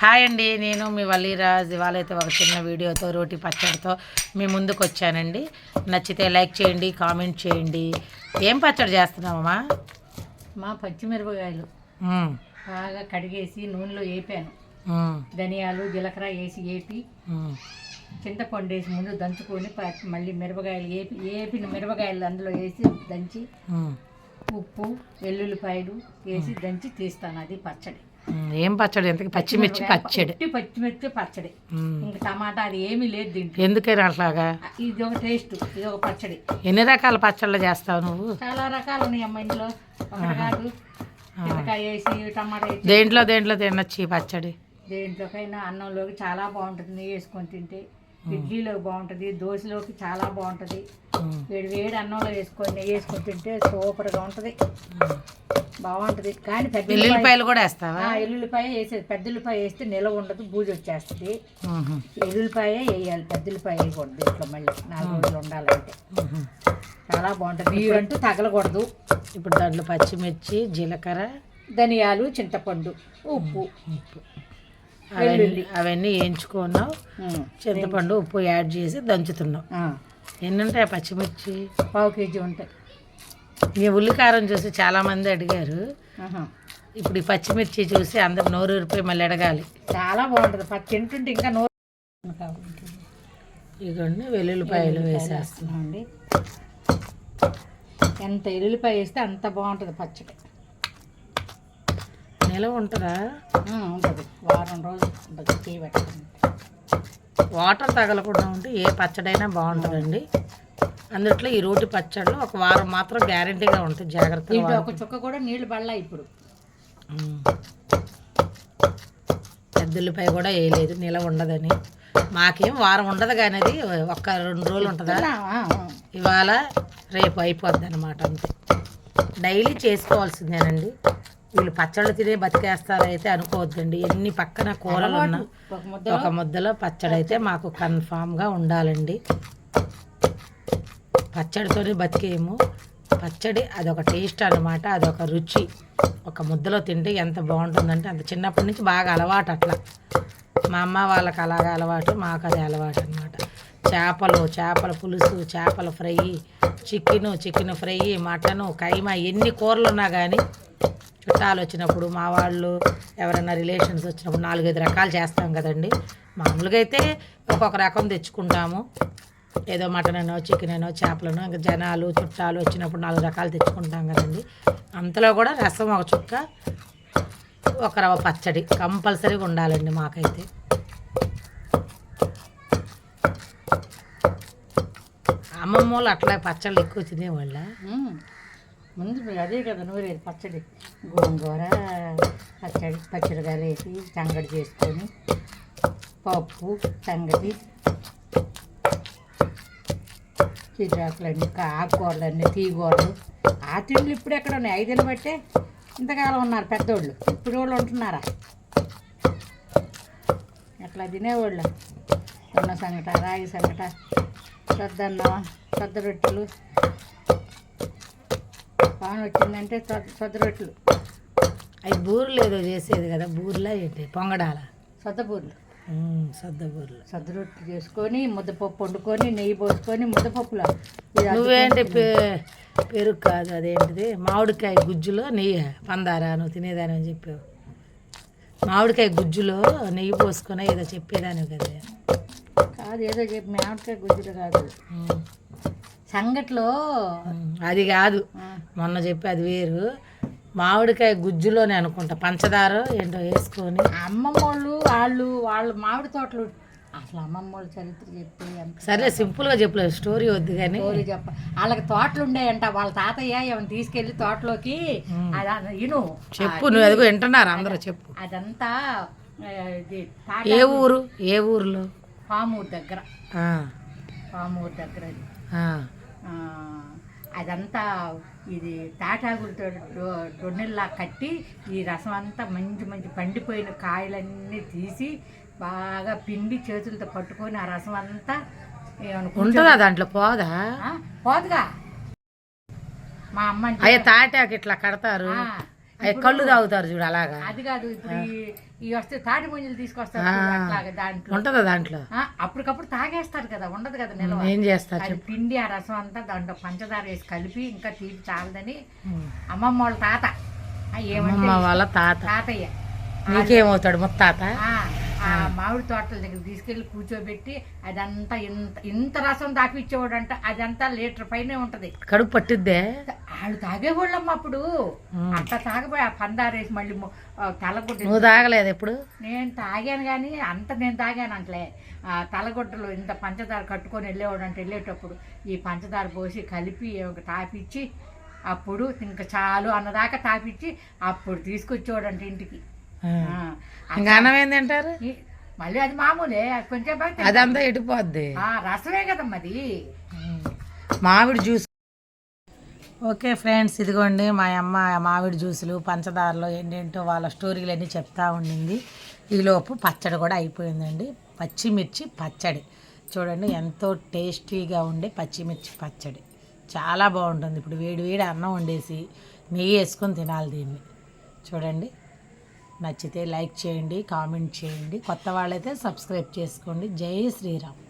Hi అండి, నేను మీ వల్లీరాజ్. ఇవాళ అయితే ఒక చిన్న వీడియోతో రోటి పచ్చడితో మీ ముందుకు వచ్చానండి. నచ్చితే లైక్ చేయండి, కామెంట్ చేయండి. ఏం పచ్చడి చేస్తున్నామమ్మా? మా పచ్చిమిరపకాయలు బాగా కడిగేసి నూనెలో వేపాను. ధనియాలు జీలకర్ర వేసి వేపి చింతపండు వేసి ముందు దంచుకొని మళ్ళీ మిరపకాయలు వేపిన మిరపకాయలు అందులో వేసి దంచి ఉప్పు వెల్లుల్లిపాయలు వేసి దంచి తీస్తాను. అది పచ్చడి. ఏం పచ్చడి? ఎంతకి? పచ్చిమిర్చి పచ్చడి. పచ్చిమిర్చి పచ్చడి, ఇంకా టమాటా అది ఏమీ లేదు దీంట్లో. ఎందుకని అట్లాగా? ఇది ఒక టేస్ట్, ఇది ఒక పచ్చడి. ఎన్ని రకాల పచ్చళ్ళు చేస్తావు నువ్వు? చాలా రకాలు ఉన్నాయి అమ్మ ఇంట్లో. ఒకటి కాదు, చింతకాయ వేసి టమాటా వేసి. దేంట్లో తినొచ్చు ఈ పచ్చడి? దేంట్లోకైనా అన్నంలోకి చాలా బాగుంటుంది. నెయ్యి వేసుకొని తింటే ఇడ్లీలోకి బాగుంటుంది, దోశలోకి చాలా బాగుంటుంది. వేడి వేడి అన్నంలో వేసుకొని నెయ్యి వేసుకొని తింటే సూపర్గా ఉంటుంది, బాగుంటుంది. కానీ పెద్ద ఎల్లుల్లిపాయలు కూడా వేస్తావా? ఎల్లుల్లిపాయ వేసేది. పెద్ద ఉల్లిపాయ వేస్తే నిలవ ఉండదు, బూజు వచ్చేస్తుంది. ఎల్లుల్లిపాయ వేయాలి, పెద్ద ఉల్లిపాయ వేయకూడదు. దీంట్లో మళ్ళీ 4 రోజులు ఉండాలంటే చాలా బాగుంటుంది. నీరు అంటూ తగలకూడదు. ఇప్పుడు దాంట్లో పచ్చిమిర్చి, జీలకర్ర, ధనియాలు, చింతపండు, ఉప్పు, అవన్నీ వేయించుకున్నావు. చింతపండు, ఉప్పు యాడ్ చేసి దంచుతున్నావు. ఎన్ని ఉంటాయి పచ్చిమిర్చి? 1/2 కేజీ ఉంటాయి. ఈ ఉల్లికారం చూసి చాలామంది అడిగారు. ఇప్పుడు ఈ పచ్చిమిర్చి చూసి అందరు నోరు ఊరిపోయి మళ్ళీ అడగాలి. చాలా బాగుంటుంది తింటుంటే, ఇంకా నోరు. ఇదిగోండి వెల్లుల్లిపాయలు వేసేస్తున్నాం అండి. ఎంత ఎల్లుల్లిపాయ వేస్తే అంత బాగుంటుంది పచ్చడి. నిలవ ఉంటుందా? ఉంటుంది, వారం రోజులు ఉంటుంది. టీ పెట్టండి. వాటర్ తగలకుండా ఉంటే ఏ పచ్చడైనా బాగుంటుందండి. అందుట్లో ఈ రోటి పచ్చళ్ళు ఒక వారం మాత్రం గ్యారంటీగా ఉంటుంది. జాగ్రత్తగా ఒక చుక్క కూడా నీళ్లు పడలా. ఇప్పుడు పెద్దల్లిపాయ కూడా వేయలేదు, నిలవ ఉండదని. మాకేం వారం ఉండదు కానీ అది 1-2 రోజులు ఉంటుందా? ఇవాళ రేపు అయిపోద్ది అన్నమాట. అంతే, డైలీ చేసుకోవాల్సిందేనండి. వీళ్ళు పచ్చళ్ళు తినే బతికేస్తారు అయితే అనుకోవద్దండి. ఎన్ని పక్కన కూరలు ఉన్నా ఒక ముద్దలో పచ్చడి అయితే మాకు కన్ఫామ్గా ఉండాలండి. పచ్చడితోనే బతికేము. పచ్చడి అదొక టేస్ట్ అన్నమాట, అదొక రుచి. ఒక ముద్దలో తింటే ఎంత బాగుంటుందంటే అంత. చిన్నప్పటి నుంచి బాగా అలవాటు అట్లా. మా అమ్మ వాళ్ళకి అలాగే అలవాటు, మాకు అది అలవాటు అన్నమాట. చేపల పులుసు, చేపల ఫ్రై, చికెన్ ఫ్రై, మటను, కైమా, ఎన్ని కూరలు ఉన్నా కానీ చుట్టాలు వచ్చినప్పుడు, మా వాళ్ళు ఎవరైనా రిలేషన్స్ వచ్చినప్పుడు 4-5 రకాలు చేస్తాం కదండి. మామూలుగా అయితే ఒక్కొక్క రకం తెచ్చుకుంటాము. ఏదో మటన్ అనో, చికెన్ అనో, చేపలనో. ఇంకా జనాలు చుట్టాలు వచ్చినప్పుడు 4 రకాలు తెచ్చుకుంటాం కదండి. అంతలో కూడా రసం ఒక చుక్క, ఒక రవ్వ పచ్చడి కంపల్సరీగా ఉండాలండి మాకైతే. అమ్మమ్మ వాళ్ళు అట్లా పచ్చళ్ళు ఎక్కువ తినేవాళ్ళ. ముందు అదే కదా నూరేది పచ్చడి. గోంగూర పచ్చడిగా వేసి సంగటి చేసుకొని, పప్పు, సంగటి, చిరాకులన్నీ, ఆకుకూరలన్నీ, తీగూరలు. ఆ తిండ్లు ఇప్పుడు ఎక్కడ ఉన్నాయి? 5 ఏళ్ళు బట్టే ఇంతకాలం ఉన్నారు పెద్దోళ్ళు. ఇప్పుడు వాళ్ళు ఉంటున్నారా? అట్లా తినేవాళ్ళు. ఉన్న సంగట, రాగి సంగట, సద్దన్నం, సద్ద రొట్టెలు. పాన్ వచ్చిందంటే సద్ద రొట్టెలు. అవి బూరెలు ఏదో చేసేది కదా, బూరెలా ఏంటి? పొంగడాల? సద్ద బూరెలు. సద్ద రొట్టెలు చేసుకొని ముద్దపప్పు వండుకొని నెయ్యి పోసుకొని ముద్దపప్పులో. నువ్వేంటి పెరుగు కాదు, అదేంటిది, మామిడికాయ గుజ్జులో నెయ్యి పందారా నువ్వు తినేదాని అని చెప్పావు. మామిడికాయ గుజ్జులో నెయ్యి పోసుకొని ఏదో చెప్పేదాని కదా. కాదు, ఏదో చెప్పి మామిడికాయ గుజ్జులో కాదు, సంగట్లో. అది కాదు, మొన్న చెప్పి అది వేరు. మామిడికాయ గుజ్జులోనే అనుకుంటా, పంచదార ఏంటో వేసుకొని. అమ్మమ్మ వాళ్ళు మామిడి తోటలు. అసలు అమ్మమ్మ వాళ్ళు చరిత్ర చెప్పి. సరే, సింపుల్గా చెప్పలేదు, స్టోరీ వద్దు కానీ. స్టోరీ వాళ్ళకి తోటలు ఉండేయంట. వాళ్ళ తాతయ్య ఏమైనా తీసుకెళ్ళి తోటలోకి చెప్పు. నువ్వు ఎదుగు వింటున్నారు అందరూ, చెప్పు. అదంతా ఏ ఊరులో? పామూరు దగ్గర. అదంతా ఇది తాటాకులతో దొన్నెల్లా కట్టి, ఈ రసం అంతా మంచి పండిపోయిన కాయలన్నీ తీసి బాగా పిండి చేతులతో పట్టుకొని ఆ రసం అంతా ఉంటుందా దాంట్లో? పోదుగా మా అమ్మ అయ్యే తాటాకు ఇట్లా కడతారు. అవి కళ్ళు తాగుతారు చూడు అలాగా అది కాదు ఇప్పుడు ఈ వస్తే తాటి ముంజలు తీసుకొస్తారు చూడు, అట్లాగా దాంట్లో ఉంటుందా దాంట్లో? అప్పటికప్పుడు తాగేస్తారు కదా, ఉండదు కదా నిల్వ. ఏం చేస్తారు అది పిండి ఆ రసం అంతా దాంట్లో పంచదార వేసి కలిపి ఇంకా తీపి చాలదని అమ్మమ్మ వాళ్ళ తాత ఏమంటే అమ్మ వాళ్ళ తాతయ్య నీకేమవుతాడు ముత్తాత? ఆ మామిడి తోటల దగ్గర తీసుకెళ్లి కూర్చోబెట్టి అదంతా ఇంత రసం తాపిచ్చేవాడు అంట. అదంతా లీటర్ పైనే ఉంటది. కడుపు పట్టిద్దే? వాళ్ళు తాగేవాళ్ళమ్మ అప్పుడు. అట్లా తాగపోయి ఆ పందారేసి మళ్ళీ తలగుడ్డ. నువ్వు తాగలేదు ఎప్పుడు? నేను తాగాను కానీ అంత నేను తాగాను అంటలే. ఆ తలగొడ్డలు ఇంత పంచదార కట్టుకొని వెళ్ళేవాడు అంటే వెళ్ళేటప్పుడు ఈ పంచదార పోసి కలిపి తాపిచ్చి అప్పుడు ఇంకా చాలు అన్నదాకా తాపిచ్చి అప్పుడు తీసుకొచ్చేవాడు అంటే ఇంటికి. ఇంకా అన్నం ఏంది అంటారు మళ్ళీ అది మామూలే, అది కొంచెం అదంతా ఎడిపోద్ది. రసమే కదమ్మా అది. మామిడి జ్యూస్. ఓకే ఫ్రెండ్స్, ఇదిగోండి మా అమ్మ మామిడి జ్యూసులు పంచదారలో ఏంటేంటో వాళ్ళ స్టోరీలు అన్నీ చెప్తా ఉండింది. ఈలోపు పచ్చడి కూడా అయిపోయిందండి. పచ్చిమిర్చి పచ్చడి చూడండి, ఎంతో టేస్టీగా ఉండే పచ్చిమిర్చి పచ్చడి చాలా బాగుంటుంది. ఇప్పుడు వేడి వేడి అన్నం వండేసి నెయ్యి వేసుకొని తినాలి దీన్ని. చూడండి, నచ్చితే లైక్ చేయండి, కామెంట్ చేయండి, కొత్త వాళ్ళైతే సబ్స్క్రైబ్ చేసుకోండి. జై శ్రీరామ్.